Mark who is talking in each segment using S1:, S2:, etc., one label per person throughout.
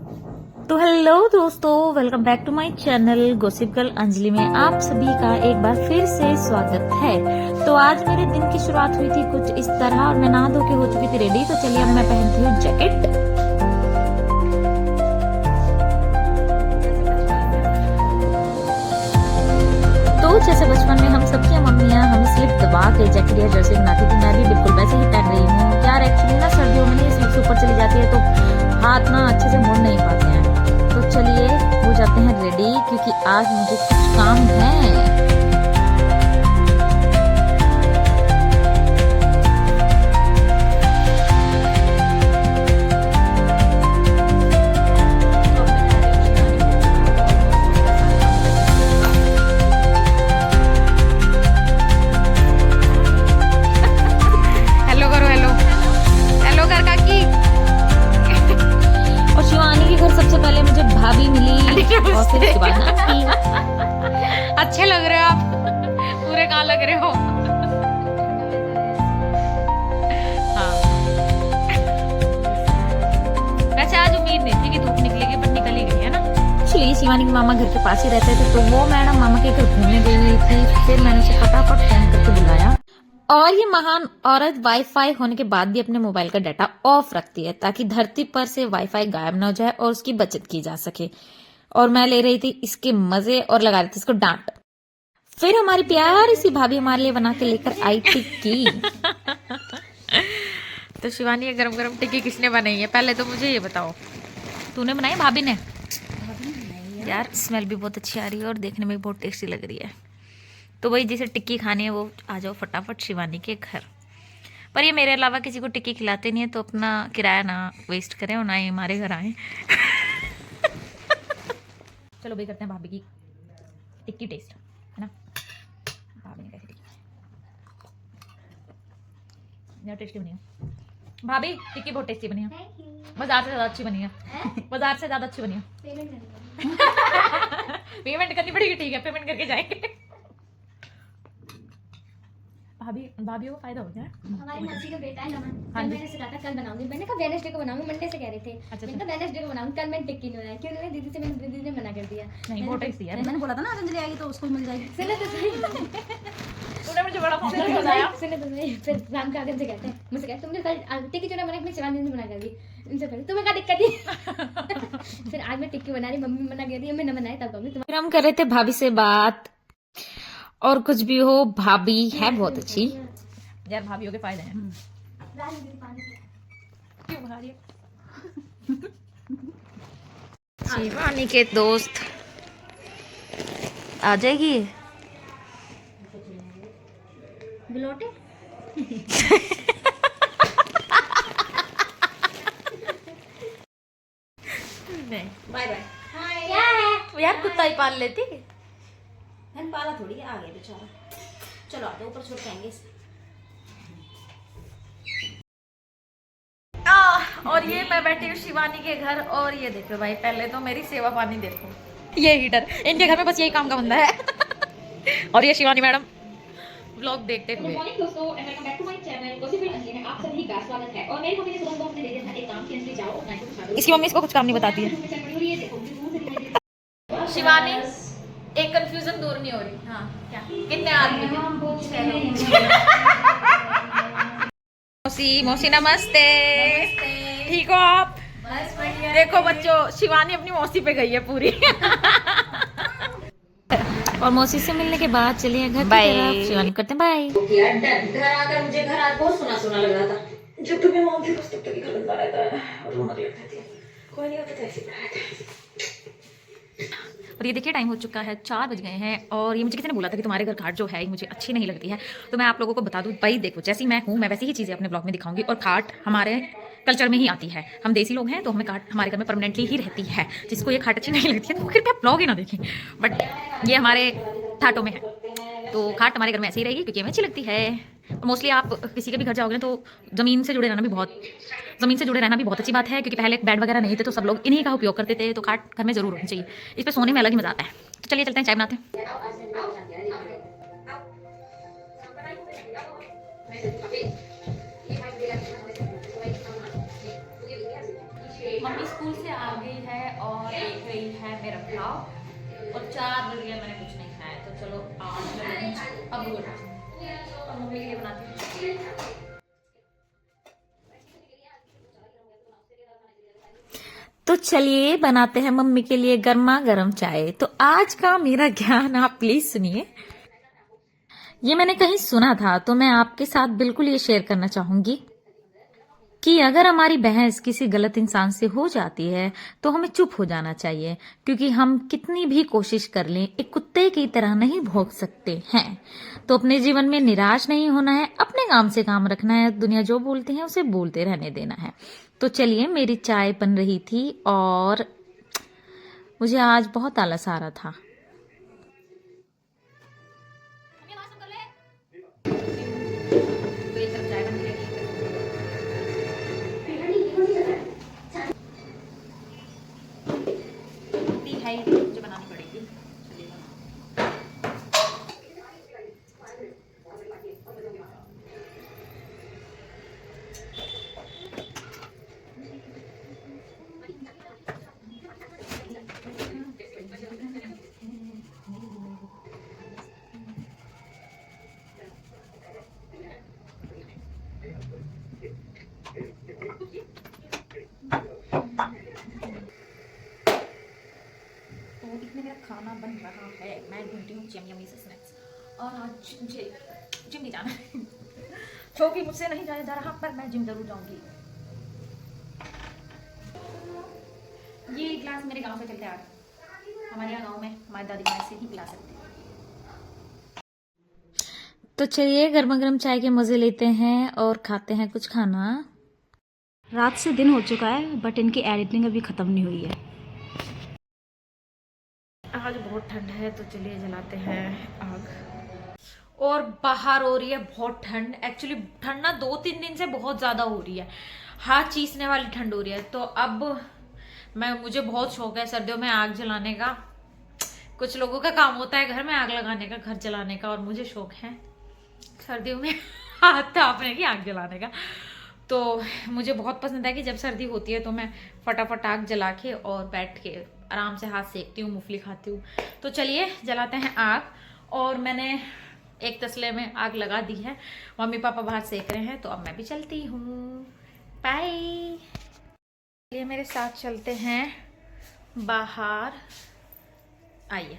S1: तो हेलो दोस्तों, welcome back to my channel gossip girl Anjali में आप सभी का एक बार फिर से स्वागत है। तो आज मेरे दिन की शुरुआत हुई थी कुछ इस तरह और मैं नहा धो के हो चुकी थी रेडी। तो चलिए अब मैं पहनती हूँ जैकेट। तो जैसे बचपन में हम सबकी मम्मियाँ हमें स्लिप दबा के जैकेट या जर्सी बनाती थी, मैं भी बिल्कुल वैसे ही पहन रही हूँ यार। एक्चुअली ना सर्दियों में स्लिप ऊपर चली जाती है तो हाथ ना अच्छे से मोड़ नहीं पाते हैं। तो चलिए हो जाते हैं रेडी क्योंकि आज मुझे कुछ काम है। भाभी मिली और फिर उसके बाद
S2: अच्छे लग रहे हो आप, पूरे कहाँ लग रहे हो। हाँ, वैसे आज उम्मीद नहीं थी कि धूप निकलेगी बट निकल ही गई है ना।
S1: एक्चुअली शिवानी के मामा घर के पास ही रहते थे तो वो मैडम मामा के घर घूमने गई हुई थी। फिर मैंने उसे फटाफट फोन करके बुलाया। और ये महान औरत वाईफाई होने के बाद भी अपने मोबाइल का डाटा ऑफ रखती है ताकि धरती पर से वाईफाई गायब न हो जाए और उसकी बचत की जा सके। और मैं ले रही थी इसके मजे और लगा रही थी इसको डांट। फिर हमारी प्यारी सी भाभी हमारे लिए बना के लेकर आई टिक्की।
S2: तो शिवानी, ये गरम गरम टिक्की किसने बनाई है? पहले तो मुझे ये बताओ, तूने बनाई भाभी ने? यार स्मेल भी बहुत अच्छी आ रही है और देखने में भी बहुत टेस्टी लग रही है। तो वही जिसे टिक्की खानी है वो आ जाओ फटाफट शिवानी के घर। पर ये मेरे अलावा किसी को टिक्की खिलाते नहीं है तो अपना किराया ना वेस्ट करें और ना ही हमारे घर आए। चलो भाई करते हैं भाभी की टिक्की टेस्ट, है ना? भाभी ने कैसी टिक्की यार, टेस्टी बनी है भाभी। टिक्की बहुत टेस्टी बनी है, बाजार से ज़्यादा अच्छी बनी है। बाजार से ज़्यादा अच्छी बनी है। पेमेंट करनी पड़ेगी, ठीक है पेमेंट करके जाएंगे। भाभी को फायदा हो गया।
S3: हमारी मौसी का बेटा है नमन।
S2: हाँ जी।
S3: मैंने सोचा था कल बनाऊंगी, मैंने कहा वेडनेसडे को बनाऊंगी, मंडे से कह रहे थे।
S2: अच्छा,
S3: मैंने कहा वेडनेसडे को बनाऊंगी, कल मैंने टिक्की नहीं बनाई। क्यों नहीं? दीदी से मैंने दीदी ने मना कर दिया।
S2: नहीं बहुत टेस्टी है।
S4: मैंने बोला था ना आज अंजलि आएगी तो उसको मिल जाएगी।
S3: सुनो तो सही,
S2: तूने मुझे बड़ा कॉम्प्लीमेंट बताया।
S3: सुनो तो सही। फिर राम का आगे से कहते हैं, मुझसे कहते तुमने कल टिक्की चूड़ा बनाई, मैं शिवानी ने मना कर दी। इनसे पहले तुम्हें क्या दिक्कत थी? फिर आज मैं टिक्की बना रही, मम्मी मना कर रही है, मैं न बनाए तब कहूंगी।
S1: फिर हम कर रहे थे भाभी से बात। और कुछ भी हो भाभी है बहुत अच्छी।
S2: यार भाभीयों के फायदे हैं। क्यों बना रही है?
S1: शिवानी के दोस्त आ जाएगी।
S3: बिलोटे
S2: नहीं
S4: बाय बाय।
S3: क्या है
S2: यार कुत्ता ही पाल लेती।
S4: मैंने पाला थोड़ी है, आ गया बेचारा। चलो आते ऊपर छोड़ के आएंगे इसे।
S2: और ये मैं बैठी हूँ शिवानी के घर और ये देखो भाई, पहले तो मेरी सेवा पानी देखो। ये हीटर इनके घर में बस यही काम का बंदा है। और ये शिवानी मैडम व्लॉग देखते हुए।
S5: गुड मॉर्निंग दोस्तों and welcome back to my channel gossip girl Anjali में आप सभी का स्वागत है। और मेरी मम्मी ने सुबह हमने दे दिया था एक काम कि अंजलि जाओ नाइट को खा लो।
S2: इसकी मम्मी इसको कुछ काम नहीं बताती है।
S5: ये देखो
S2: शिवानी एक कंफ्यूजन दूर नहीं हो रही। हाँ क्या, कितने आदमी मौसी मौसी नमस्ते। ठीक हो आप? देखो बच्चों, शिवानी अपनी मौसी पे गई है पूरी।
S1: और मौसी से मिलने के बाद चलिए घर की
S2: बाय।
S1: तरफ। शिवानी करते हैं बाय।
S4: घर आकर मुझे घर आज बहुत सुना सुना लग रहा था। जब तक मैं वहां थी तब तक घर अंदर रहता है और रोना लगता थी। कोई नहीं होता ऐसे पढ़ाया था।
S2: और ये देखिए टाइम हो चुका है, 4 बज गए हैं। और ये मुझे किसी ने बोला था कि तुम्हारे घर खाट जो है ये मुझे अच्छी नहीं लगती है। तो मैं आप लोगों को बता दूं भाई, देखो जैसी मैं हूँ मैं वैसी ही चीज़ें अपने ब्लॉग में दिखाऊंगी। और खाट हमारे कल्चर में ही आती है, हम देसी लोग हैं तो हमें खाट हमारे घर में परमानेंटली ही रहती है। जिसको ये खाट अच्छी नहीं लगती है तो कृपया ब्लॉग ही ना देखें। बट ये हमारे ठाटों में है तो खाट हमारे घर में ऐसे ही रहेगी क्योंकि हमें अच्छी लगती है। मोस्टली आप किसी के भी घर जाओगे ना तो ज़मीन से जुड़े रहना भी बहुत अच्छी बात है क्योंकि पहले बेड वगैरह नहीं थे तो सब लोग इन्हीं का उपयोग करते थे। तो खाट घर में ज़रूर होनी चाहिए, इस पर सोने में अलग ही मजा आता है। तो चलिए चलते हैं, चाय बनाते हैं। मम्मी स्कूल से आ गई है और देख रही है मेरा ब्लॉग और 4 बज गए, मैंने कुछ नहीं खाया। तो चलो आज मैं लंच अब और मम्मी के लिए बनाती हूँ।
S1: तो चलिए बनाते हैं मम्मी के लिए गर्मा गर्म चाय। तो आज का मेरा ज्ञान आप प्लीज सुनिए। ये मैंने कहीं सुना था तो मैं आपके साथ बिल्कुल ये शेयर करना चाहूंगी कि अगर हमारी बहस किसी गलत इंसान से हो जाती है तो हमें चुप हो जाना चाहिए, क्योंकि हम कितनी भी कोशिश कर लें एक कुत्ते की तरह नहीं भौंक सकते हैं। तो अपने जीवन में निराश नहीं होना है, अपने काम से काम रखना है, दुनिया जो बोलती है उसे बोलते रहने देना है। तो चलिए, मेरी चाय बन रही थी और मुझे आज बहुत आलस आ रहा था।
S2: तो एक तरफ चाय बन गई, रोटी है मुझे बनानी पड़ेगी। चलिए तो इसमें मेरा खाना बन रहा है, मैं ढूंढती हूँ यम्मी से स्नैक्स। और आज मुझे जिम नहीं जाना है जो कि मुझसे नहीं जाया जा रहा, पर मैं जिम जरूर जाऊंगी। ये गिलास मेरे गांव से चलते आ रहे, हमारे यहाँ गांव में हमारी दादी माँ से ही पिला सकते हैं।
S1: तो चलिए, गर्मा गर्म चाय के मजे लेते हैं और खाते हैं कुछ खाना।
S6: रात से दिन हो चुका है बट इनकी एडिटिंग अभी ख़त्म नहीं हुई है।
S2: आज बहुत ठंड है तो चलिए जलाते हैं आग। और बाहर हो रही है बहुत ठंड। एक्चुअली ठंड ना 2-3 दिन से बहुत ज़्यादा हो रही है, हाथ चीसने वाली ठंड हो रही है। तो अब मुझे बहुत शौक है सर्दियों में आग जलाने का। कुछ लोगों का काम होता है घर में आग लगाने का, घर जलाने का, और मुझे शौक है सर्दियों में हाथ तापने की, आग जलाने का। तो मुझे बहुत पसंद है कि जब सर्दी होती है तो मैं फटाफट आग जला के और बैठ के आराम से हाथ सेकती हूँ, मूंगफली खाती हूँ। तो चलिए जलाते हैं आग। और मैंने एक तसले में आग लगा दी है, मम्मी पापा बाहर सेक रहे हैं, तो अब मैं भी चलती हूँ। बाय। ये मेरे साथ चलते हैं बाहर, आइए।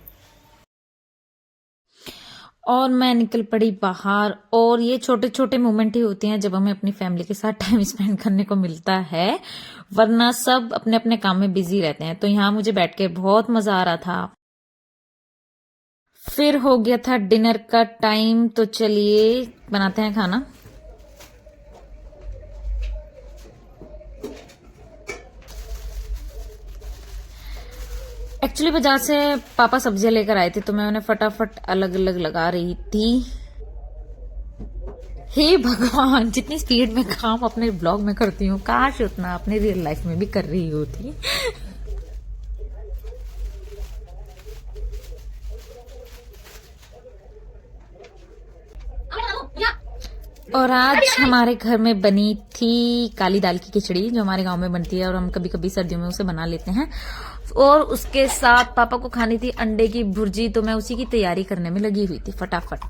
S1: और मैं निकल पड़ी बाहर। और ये छोटे छोटे मोमेंट ही होते हैं जब हमें अपनी फैमिली के साथ टाइम स्पेंड करने को मिलता है, वरना सब अपने अपने काम में बिजी रहते हैं। तो यहाँ मुझे बैठ के बहुत मजा आ रहा था। फिर हो गया था डिनर का टाइम, तो चलिए बनाते हैं खाना। एक्चुअली बाजार से पापा सब्जियां लेकर आए थे तो मैं उन्हें फटाफट अलग अलग लगा रही थी। हे भगवान, जितनी स्पीड में काम अपने ब्लॉग में करती हूँ, काश उतना अपने रियल लाइफ में भी कर रही होती। और आज हमारे घर में बनी थी काली दाल की खिचड़ी, जो हमारे गांव में बनती है और हम कभी कभी सर्दियों में उसे बना लेते हैं। और उसके साथ पापा को खानी थी अंडे की भुर्जी, तो मैं उसी की तैयारी करने में लगी हुई थी फटाफट।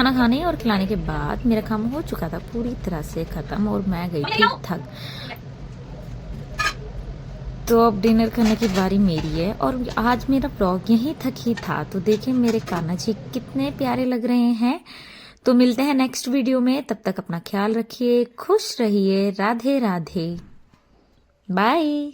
S1: खाना खाने और खिलाने के बाद मेरा काम हो चुका था पूरी तरह से खत्म और मैं गई थी थक। तो अब डिनर करने की बारी मेरी है और आज मेरा व्लॉग यहीं तक ही था। तो देखें मेरे कान्हा जी कितने प्यारे लग रहे हैं। तो मिलते हैं नेक्स्ट वीडियो में, तब तक अपना ख्याल रखिए, खुश रहिए, राधे राधे, बाय।